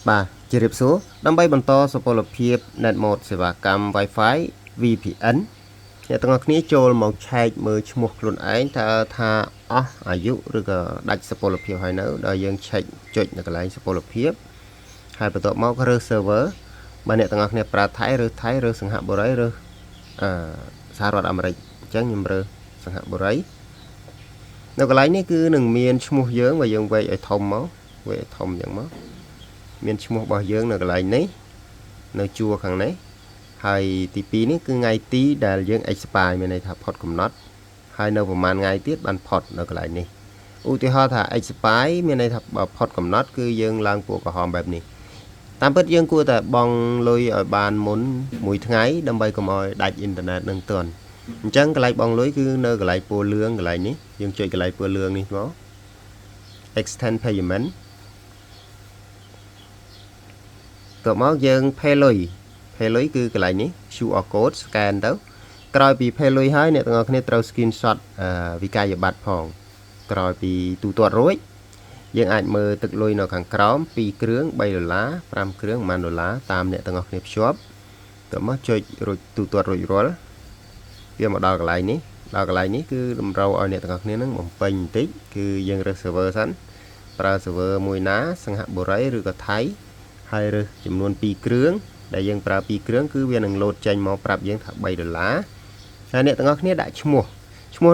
បាទជម្រាបសួរដើម្បីបន្តសុពលភាព Net Mode សេវាកម្ម Wi-Fi VPN អ្នកទាំងអស់គ្នាចូលមកឆែកមើលឈ្មោះខ្លួនឯងតើថាអស់អាយុឬក៏ដាច់សុពលភាពហើយនៅដល់យើងឆែកចុចនៅកន្លែងសុពលភាពហើយបន្ទាប់មករើស server បើអ្នកទាំងអស់គ្នាប្រើថៃរើសសង្ហបុរីរើសសហរដ្ឋអាមេរិកអញ្ចឹងខ្ញុំរើសសង្ហបុរីនៅកន្លែងនេះគឺនឹងមានឈ្មោះយើងបើយើងវែកឲ្យធំមកវែកឲ្យធំអញ្ចឹងមកមានឈ្មោះរបស់យើងនៅកន្លែងនេះនៅជួរខាងនេះហើយទី2នេះគឺថ្ងៃទីដែលយើង expire មានន័យថាផុតកំណត់ហើយនៅប្រហែលថ្ងៃទៀតបានផុតនៅកន្លែងនេះឧទាហរណ៍ថា expire មានន័យថាបើផុតកំណត់គឺយើងឡើងពណ៌ក្រហមបែបនេះតាមពិតយើងគួរតែបង់លុយឲ្យបានមុនមួយថ្ងៃដើម្បីកុំឲ្យដាច់អ៊ីនធឺណិតនឹងទាន់អញ្ចឹងកន្លែងបង់លុយគឺនៅកន្លែងពណ៌លឿងកន្លែងនេះយើងចុចកន្លែងពណ៌លឿងនេះមក extend payment តើមកយើង pay លុយគឺកន្លែងនេះ QR code scan ទៅក្រោយពី pay លុយហើយអ្នកទាំងអស់គ្នាត្រូវ screenshot វិក័យប័ត្រផងក្រោយពីទូទាត់រួចយើងអាចមើលទឹកលុយនៅខាងក្រោម2គ្រឿង$3 5គ្រឿង$1តាមអ្នកទាំងអស់គ្នាភ្ជាប់តើមកចុចរួចទូទាត់រួចរាល់វាមកដល់កន្លែងនេះគឺតម្រូវឲ្យអ្នកទាំងអស់គ្នានឹងបំពេញបន្តិចគឺយើងរើស server សិនប្រើ server មួយណាសង្ហបុរីឬក៏ថៃហើយរើសចំនួន2គ្រឿងដែលយើងប្រើ2គ្រឿងគឺវានឹងលោតចេញមកប្រាប់យើងថា$3ហើយអ្នកទាំងអស់គ្នាដាក់ឈ្មោះ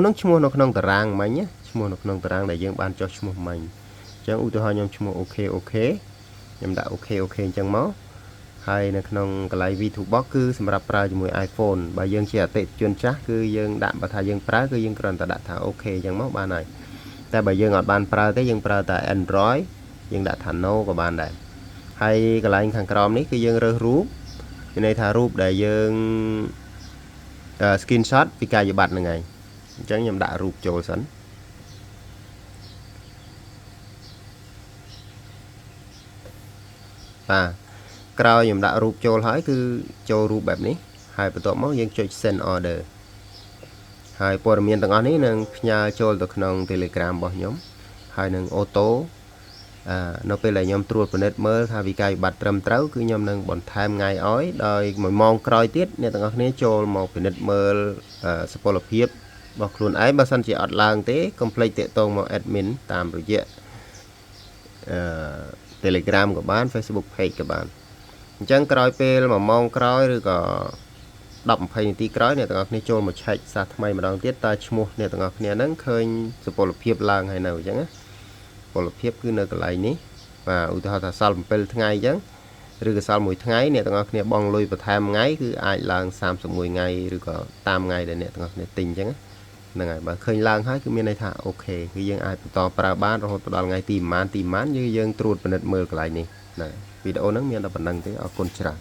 នោះឈ្មោះនៅក្នុងតារាងមិញណាឈ្មោះនៅក្នុងតារាងដែលយើងបានចុះឈ្មោះមិញអញ្ចឹងឧទាហរណ៍ខ្ញុំឈ្មោះអូខេខ្ញុំដាក់អូខេអញ្ចឹងមកហើយនៅក្នុងកន្លែង V2Box គឺសម្រាប់ប្រើជាមួយ iPhone បើយើងជាអតិថិជនចាស់គឺយើងដាក់បើថាយើងប្រើគឺយើងគ្រាន់តែដាក់ថាអូខេអញ្ចឹងមកបានហើយតែបើយើងអត់បានប្រើទេយើងប្រើតែ Android យើងដាក់ថា No ក៏បានដែរហើយកន្លែងខាងក្រោមនេះគឺយើងរើសរូបមានន័យថារូបដែលយើង screenshot វិក័យប័ត្រហ្នឹងឯងអញ្ចឹងខ្ញុំដាក់រូបចូលសិនបាទក្រោយខ្ញុំដាក់រូបចូលហើយគឺចូលរូបបែបនេះហើយបន្ទាប់មកយើងចុច send order ហើយព័ត៌មានទាំងអស់នេះនឹងផ្ញើចូលទៅក្នុង Telegram របស់ខ្ញុំហើយនឹងអូតូនៅពេលដែលខ្ញុំត្រួតពិនិត្យមើលថាវិក័យប័ត្រត្រឹមត្រូវគឺខ្ញុំនឹងបន្ថែមថ្ងៃឲ្យដោយ1ម៉ោងក្រោយទៀតអ្នកទាំងអស់គ្នាចូលមកពិនិត្យមើលសុពលភាពរបស់ខ្លួនឯងបើសិនជាអត់ឡើងទេកុំភ្លេចតាក់ទងមក admin តាមរយៈTelegram ក៏បាន Facebook page ក៏បានអញ្ចឹងក្រោយពេល1ម៉ោងក្រោយឬក៏10-20នាទីក្រោយអ្នកទាំងអស់គ្នាចូលមកឆែកសារថ្មីម្ដងទៀតតើឈ្មោះអ្នកទាំងអស់គ្នាហ្នឹងឃើញសុពលភាពឡើងហើយនៅអញ្ចឹងណាសុពលភាពគឺនៅកន្លែងនេះបាទឧទាហរណ៍ថាសល់7ថ្ងៃអញ្ចឹងឬក៏សល់1ថ្ងៃអ្នកទាំងអស់គ្នាបង់លុយបន្ថែមថ្ងៃគឺអាចឡើង31ថ្ងៃឬក៏តាមថ្ងៃដែលអ្នកទាំងអស់គ្នាទិញអញ្ចឹងហ្នឹងហើយបើឃើញឡើងហើយគឺមានន័យថាអូខេគឺយើងអាចបន្តប្រើបានរហូតដល់ថ្ងៃទីប៉ុន្មានយើងត្រួតពិនិត្យមើលកន្លែងនេះណាវីដេអូហ្នឹងមានតែប៉ុណ្្នឹងទេអរគុណច្រើន